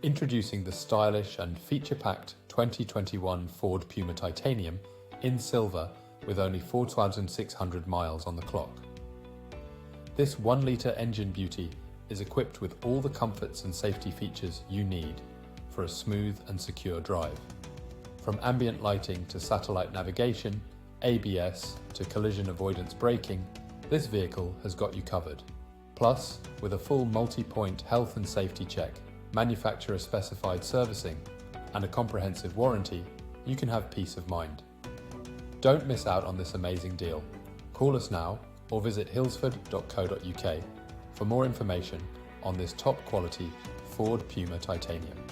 Introducing the stylish and feature-packed 2021 Ford Puma Titanium in silver with only 4,600 miles on the clock. This 1-litre engine beauty is equipped with all the comforts and safety features you need for a smooth and secure drive. From ambient lighting to satellite navigation, ABS to collision avoidance braking, this vehicle has got you covered. Plus, with a full multi-point health and safety check, manufacturer specified servicing, and a comprehensive warranty, you can have peace of mind. Don't miss out on this amazing deal. Call us now or visit hillsford.co.uk for more information on this top quality Ford Puma Titanium.